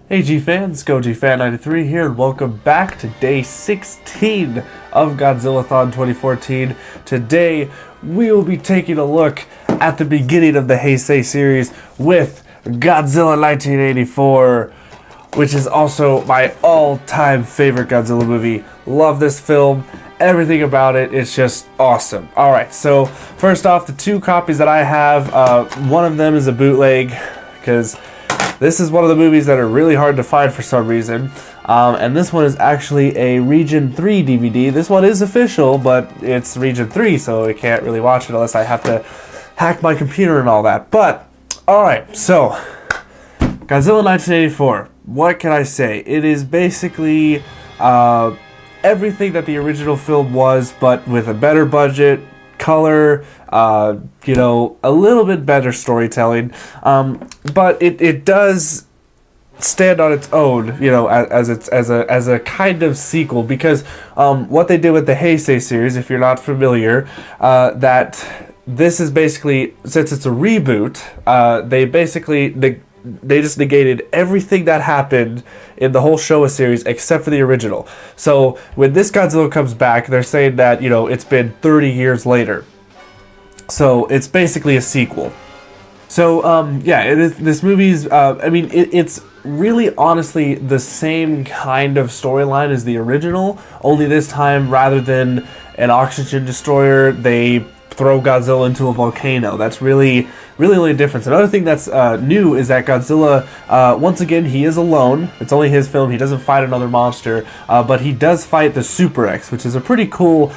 Hey G-Fans, GojiFan93 here, and welcome back to day 16 of Godzilla thon 2014. Today, we will be taking a look at the beginning of the Heisei series with Godzilla 1984, which is also my all-time favorite Godzilla movie. Love this film. Everything about it is just awesome. Alright, so first off, the two copies that I have, one of them is a bootleg, because this is one of the movies that are really hard to find for some reason. And this one is actually a Region 3 DVD. This one is official, but it's Region 3, so I can't really watch it unless I have to hack my computer and all that. But, alright, so Godzilla 1984. What can I say? It is basically everything that the original film was, but with a better budget, color, a little bit better storytelling, but it does stand on its own, as a kind of sequel, because what they did with the Heisei series, if you're not familiar, that this is basically, since it's a reboot, they just negated everything that happened in the whole Showa series except for the original. So when this Godzilla comes back, they're saying that, it's been 30 years later. So it's basically a sequel. So, this movie's, it's really honestly the same kind of storyline as the original, only this time, rather than an oxygen destroyer, they throw Godzilla into a volcano. That's really only a difference. Another thing that's new is that Godzilla, once again, he is alone. It's only his film. He doesn't fight another monster, but he does fight the Super X, which is a pretty cool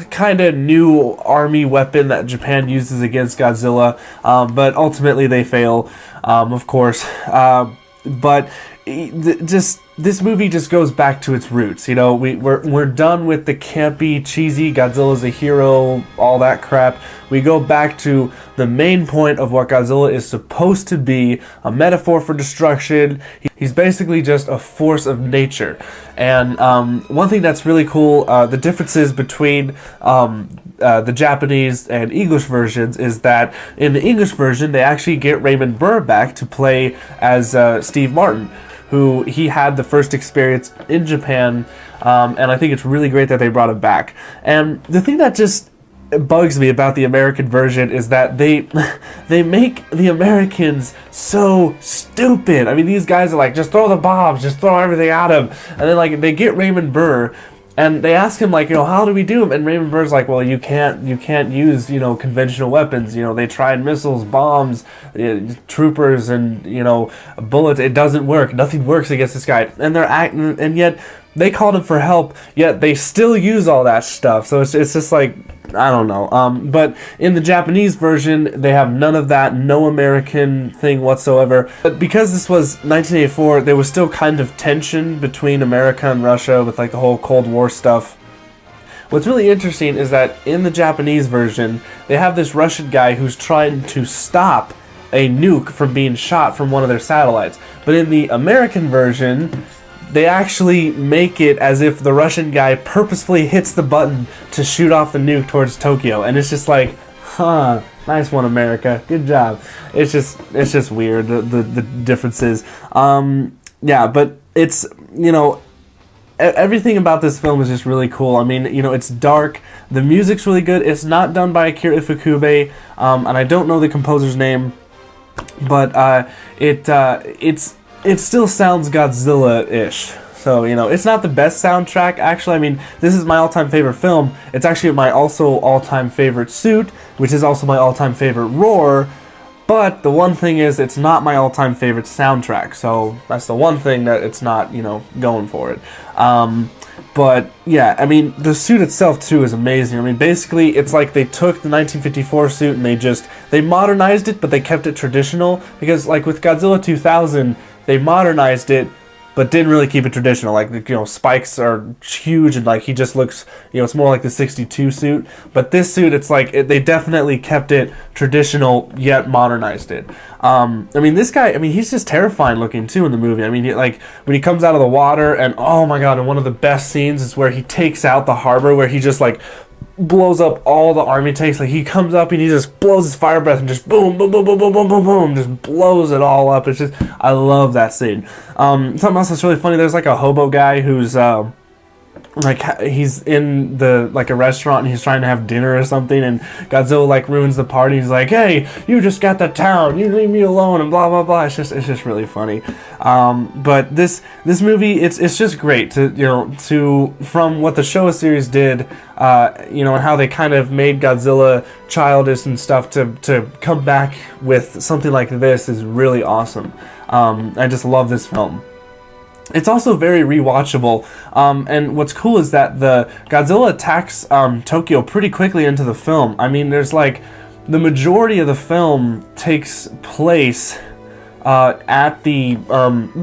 kind of new army weapon that Japan uses against Godzilla, but ultimately they fail, of course. But this movie just goes back to its roots. We're done with the campy, cheesy Godzilla's a hero, all that crap. We go back to the main point of what Godzilla is supposed to be, a metaphor for destruction. He's basically just a force of nature. And one thing that's really cool, the differences between the Japanese and English versions is that in the English version, they actually get Raymond Burr back to play as Steve Martin, who he had the first experience in Japan, and I think it's really great that they brought him back. And the thing that just bugs me about the American version is that they make the Americans so stupid. I mean, these guys are like, just throw the bombs, just throw everything at him, and then they get Raymond Burr, and they ask him, how do we do them? And Raymond Burr's like, well, you can't use, conventional weapons. They tried missiles, bombs, troopers, and, bullets. It doesn't work. Nothing works against this guy. And and yet they called him for help, yet they still use all that stuff. So it's just like, I don't know. But in the Japanese version, they have none of that, no American thing whatsoever. But because this was 1984, there was still kind of tension between America and Russia with the whole Cold War stuff. What's really interesting is that in the Japanese version, they have this Russian guy who's trying to stop a nuke from being shot from one of their satellites. But in the American version, they actually make it as if the Russian guy purposefully hits the button to shoot off the nuke towards Tokyo, and it's just like, nice one, America, good job. It's just weird, the differences. But it's, everything about this film is just really cool. I mean, it's dark, the music's really good. It's not done by Akira Ifukube, and I don't know the composer's name, but it still sounds Godzilla-ish. So, it's not the best soundtrack, actually. I mean, this is my all-time favorite film. It's actually my also all-time favorite suit, which is also my all-time favorite roar. But the one thing is, it's not my all-time favorite soundtrack. So, that's the one thing that it's not, going for it. But, yeah, I mean, the suit itself, too, is amazing. I mean, basically, it's like they took the 1954 suit and they modernized it, but they kept it traditional. Because, with Godzilla 2000, they modernized it, but didn't really keep it traditional. Spikes are huge, and he just looks, it's more like the 62 suit. But this suit, it's they definitely kept it traditional, yet modernized it. This guy, he's just terrifying looking too in the movie. When he comes out of the water, and oh my god, and one of the best scenes is where he takes out the harbor, where he just blows up all the army tanks. Like, he comes up and he just blows his fire breath and just boom, boom, boom, boom, boom, boom, boom, boom, just blows it all up. It's just, I love that scene. Something else that's really funny, there's like a hobo guy who's like, he's in the like a restaurant and he's trying to have dinner or something, and Godzilla like ruins the party. He's like, "Hey, you just got the town, you leave me alone," and blah blah blah. It's just really funny. But this movie, it's just great to from what the Showa series did, and how they kind of made Godzilla childish and stuff, to come back with something like this is really awesome. I just love this film. It's also very rewatchable, and what's cool is that the Godzilla attacks Tokyo pretty quickly into the film. I mean, there's like, the majority of the film takes place at the,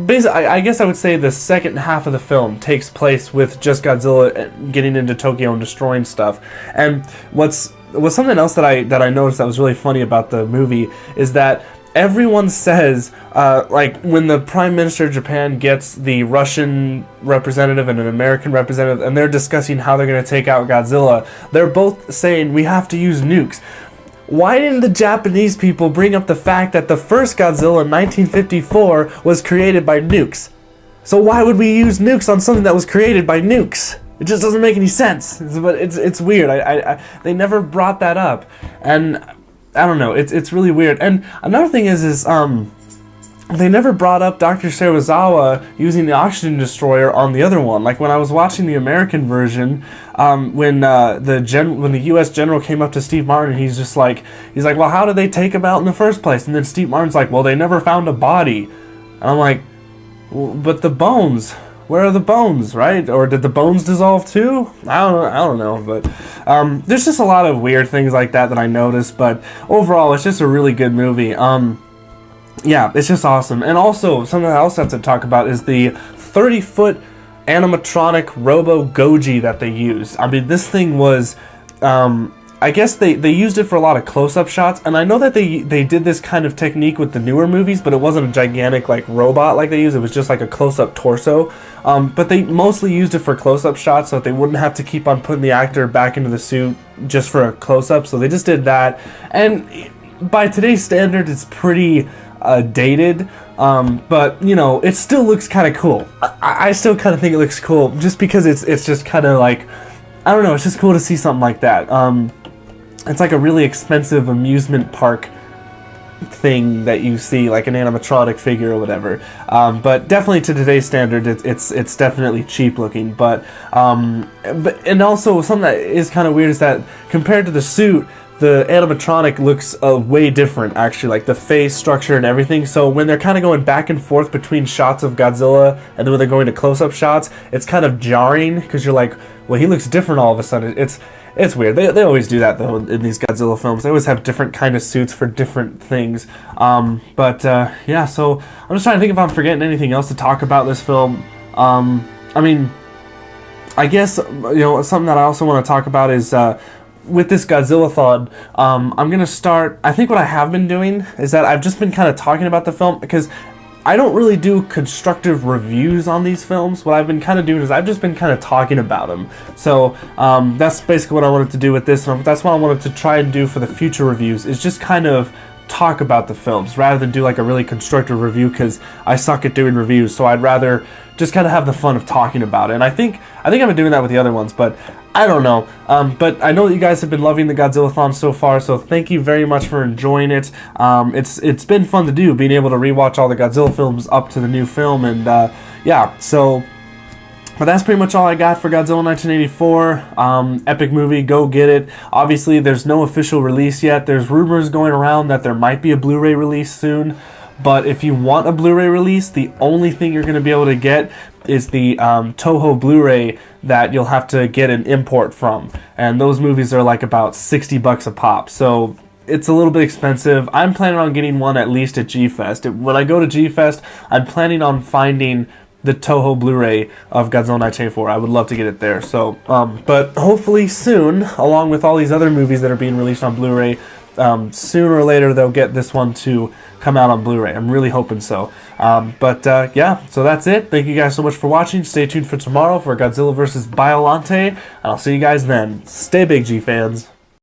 basically, I guess I would say the second half of the film takes place with just Godzilla getting into Tokyo and destroying stuff. And what's something else that I noticed that was really funny about the movie is that everyone says, like, when the Prime Minister of Japan gets the Russian representative and an American representative, and they're discussing how they're going to take out Godzilla, they're both saying, we have to use nukes. Why didn't the Japanese people bring up the fact that the first Godzilla in 1954 was created by nukes? So why would we use nukes on something that was created by nukes? It just doesn't make any sense. But it's weird. They never brought that up. And I don't know, it's really weird. And another thing is they never brought up Dr. Serizawa using the oxygen destroyer on the other one. Like, when I was watching the American version, when the U.S. general came up to Steve Martin, he's like, well, how did they take him out in the first place? And then Steve Martin's like, well, they never found a body. And I'm like, well, but the bones, where are the bones, right? Or did the bones dissolve too? I don't know, but there's just a lot of weird things like that I noticed, but overall, it's just a really good movie. Yeah, it's just awesome. And also, something else I have to talk about is the 30-foot animatronic Robo Goji that they used. I mean, this thing was, I guess they used it for a lot of close-up shots, and I know that they did this kind of technique with the newer movies, but it wasn't a gigantic like robot like they used. It was just like a close-up torso. But they mostly used it for close-up shots so that they wouldn't have to keep on putting the actor back into the suit just for a close-up. So they just did that, and by today's standards, it's pretty dated. But it still looks kind of cool. I still kind of think it looks cool, just because it's just kind of like, I don't know, it's just cool to see something like that. It's like a really expensive amusement park thing that you see, like an animatronic figure or whatever. But definitely to today's standard, it's definitely cheap looking. But and also something that is kind of weird is that compared to the suit, the animatronic looks way different, actually, like the face structure and everything. So when they're kind of going back and forth between shots of Godzilla and then when they're going to close-up shots, it's kind of jarring, because you're like, well, he looks different all of a sudden. It's weird. They always do that, though, in these Godzilla films. They always have different kind of suits for different things. Yeah, so I'm just trying to think if I'm forgetting anything else to talk about this film. I mean, I guess, something that I also want to talk about is, with this Godzilla-thon, I'm going to start, I think what I have been doing is that I've just been kind of talking about the film, because I don't really do constructive reviews on these films. What I've been kind of doing is I've just been kind of talking about them. So that's basically what I wanted to do with this, and that's what I wanted to try and do for the future reviews, is just kind of talk about the films rather than do like a really constructive review, because I suck at doing reviews. So I'd rather just kind of have the fun of talking about it. And I think I've been doing that with the other ones, but I don't know. But I know that you guys have been loving the Godzilla-thon so far, so thank you very much for enjoying it. It's been fun to do, being able to rewatch all the Godzilla films up to the new film, and yeah, so. But that's pretty much all I got for Godzilla 1984. Epic movie, go get it. Obviously, there's no official release yet. There's rumors going around that there might be a Blu-ray release soon. But if you want a Blu-ray release, the only thing you're going to be able to get is the Toho Blu-ray that you'll have to get an import from. And those movies are like about $60 a pop. So it's a little bit expensive. I'm planning on getting one at least at G-Fest. When I go to G-Fest, I'm planning on finding the Toho Blu-ray of Godzilla 1984. I would love to get it there. So, but hopefully soon, along with all these other movies that are being released on Blu-ray, sooner or later they'll get this one to come out on Blu-ray. I'm really hoping so. Yeah, so that's it. Thank you guys so much for watching. Stay tuned for tomorrow for Godzilla vs. Biollante, and I'll see you guys then. Stay big, G fans.